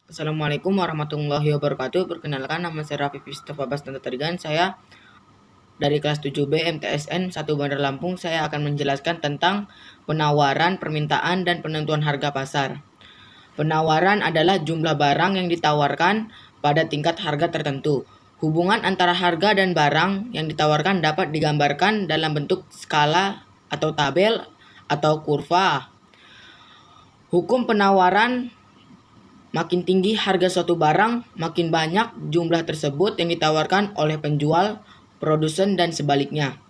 Assalamualaikum warahmatullahi wabarakatuh. Perkenalkan, nama saya Raffi Mustafa Bastanta Tarigan. Saya dari kelas 7B MTSN 1 Bandar Lampung. Saya akan menjelaskan tentang penawaran, permintaan, dan penentuan harga pasar. Penawaran adalah jumlah barang yang ditawarkan pada tingkat harga tertentu. Hubungan antara harga dan barang yang ditawarkan dapat digambarkan dalam bentuk skala atau tabel atau kurva. Hukum penawaran: makin tinggi harga suatu barang, makin banyak jumlah tersebut yang ditawarkan oleh penjual, produsen, dan sebaliknya.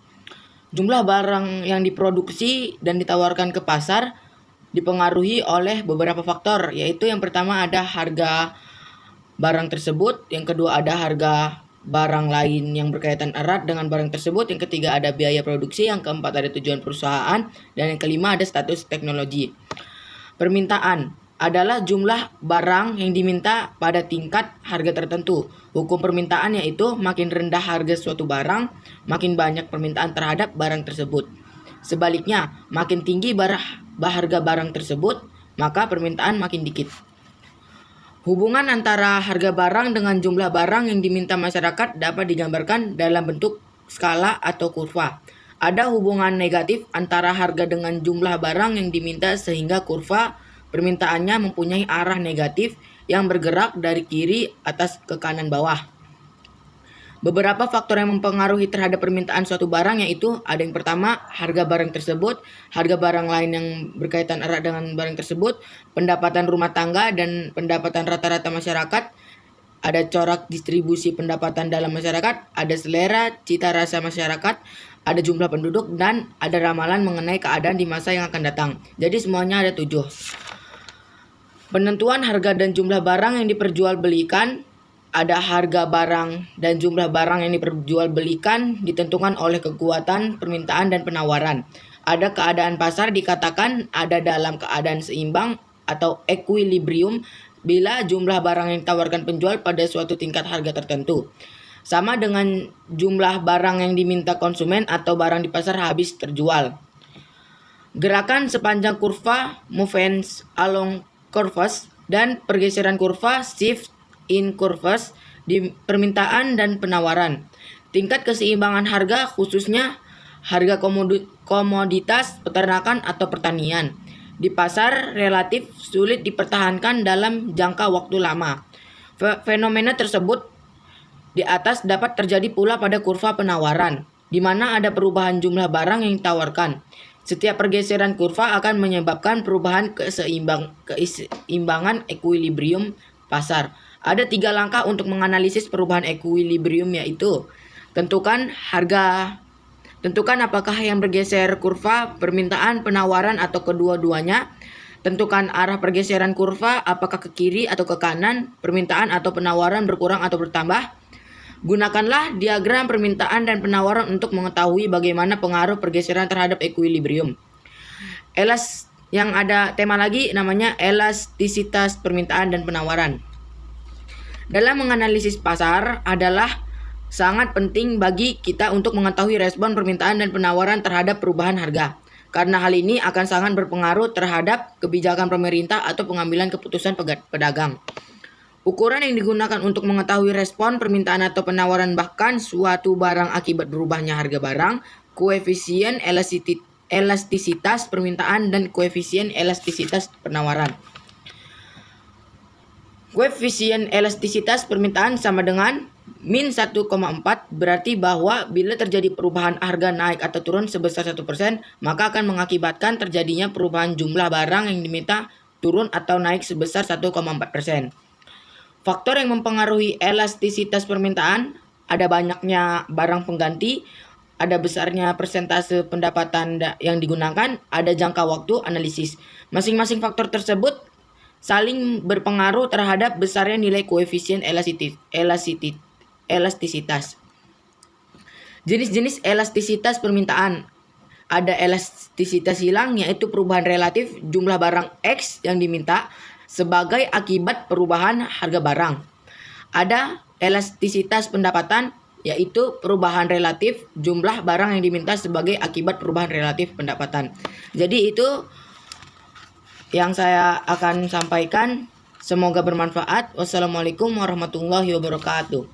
Jumlah barang yang diproduksi dan ditawarkan ke pasar dipengaruhi oleh beberapa faktor, yaitu yang pertama ada harga barang tersebut, yang kedua ada harga barang lain yang berkaitan erat dengan barang tersebut, yang ketiga ada biaya produksi, yang keempat ada tujuan perusahaan, dan yang kelima ada status teknologi. Permintaan adalah jumlah barang yang diminta pada tingkat harga tertentu. Hukum permintaan yaitu makin rendah harga suatu barang, makin banyak permintaan terhadap barang tersebut. Sebaliknya, makin tinggi harga barang tersebut, maka permintaan makin dikit. Hubungan antara harga barang dengan jumlah barang yang diminta masyarakat dapat digambarkan dalam bentuk skala atau kurva. Ada hubungan negatif antara harga dengan jumlah barang yang diminta sehingga kurva permintaannya mempunyai arah negatif yang bergerak dari kiri atas ke kanan bawah. Beberapa faktor yang mempengaruhi terhadap permintaan suatu barang yaitu ada yang pertama harga barang tersebut, harga barang lain yang berkaitan erat dengan barang tersebut, pendapatan rumah tangga dan pendapatan rata-rata masyarakat, ada corak distribusi pendapatan dalam masyarakat, ada selera cita rasa masyarakat, ada jumlah penduduk, dan ada ramalan mengenai keadaan di masa yang akan datang. Jadi semuanya ada 7. Penentuan harga dan jumlah barang yang diperjualbelikan. Ada harga barang dan jumlah barang yang diperjualbelikan ditentukan oleh kekuatan permintaan dan penawaran. Ada keadaan pasar dikatakan ada dalam keadaan seimbang atau equilibrium bila jumlah barang yang ditawarkan penjual pada suatu tingkat harga tertentu sama dengan jumlah barang yang diminta konsumen atau barang di pasar habis terjual. Gerakan sepanjang kurva, movements along curves, dan pergeseran kurva, shift in curves, di permintaan dan penawaran. Tingkat keseimbangan harga khususnya harga komoditas peternakan atau pertanian di pasar relatif sulit dipertahankan dalam jangka waktu lama. Fenomena tersebut di atas dapat terjadi pula pada kurva penawaran, di mana ada perubahan jumlah barang yang ditawarkan. Setiap pergeseran kurva akan menyebabkan perubahan keseimbangan equilibrium pasar. Ada 3 langkah untuk menganalisis perubahan equilibrium, yaitu tentukan apakah yang bergeser kurva permintaan, penawaran, atau kedua-duanya. Tentukan arah pergeseran kurva, apakah ke kiri atau ke kanan, permintaan atau penawaran berkurang atau bertambah. Gunakanlah diagram permintaan dan penawaran untuk mengetahui bagaimana pengaruh pergeseran terhadap equilibrium. Yang ada tema lagi namanya elastisitas permintaan dan penawaran. Dalam menganalisis pasar adalah sangat penting bagi kita untuk mengetahui respon permintaan dan penawaran terhadap perubahan harga. Karena hal ini akan sangat berpengaruh terhadap kebijakan pemerintah atau pengambilan keputusan pedagang. Ukuran yang digunakan untuk mengetahui respon permintaan atau penawaran bahkan suatu barang akibat berubahnya harga barang, koefisien elastisitas permintaan dan koefisien elastisitas penawaran. Koefisien elastisitas permintaan sama dengan min 1,4, berarti bahwa bila terjadi perubahan harga naik atau turun sebesar 1%, maka akan mengakibatkan terjadinya perubahan jumlah barang yang diminta turun atau naik sebesar 1,4%. Faktor yang mempengaruhi elastisitas permintaan, ada banyaknya barang pengganti, ada besarnya persentase pendapatan yang digunakan, ada jangka waktu analisis. Masing-masing faktor tersebut saling berpengaruh terhadap besarnya nilai koefisien elastisitas. Jenis-jenis elastisitas permintaan. Ada elastisitas hilang, yaitu perubahan relatif jumlah barang X yang diminta sebagai akibat perubahan harga barang. Ada elastisitas pendapatan, yaitu perubahan relatif jumlah barang yang diminta sebagai akibat perubahan relatif pendapatan. Jadi itu yang saya akan sampaikan. Semoga bermanfaat. Wassalamualaikum warahmatullahi wabarakatuh.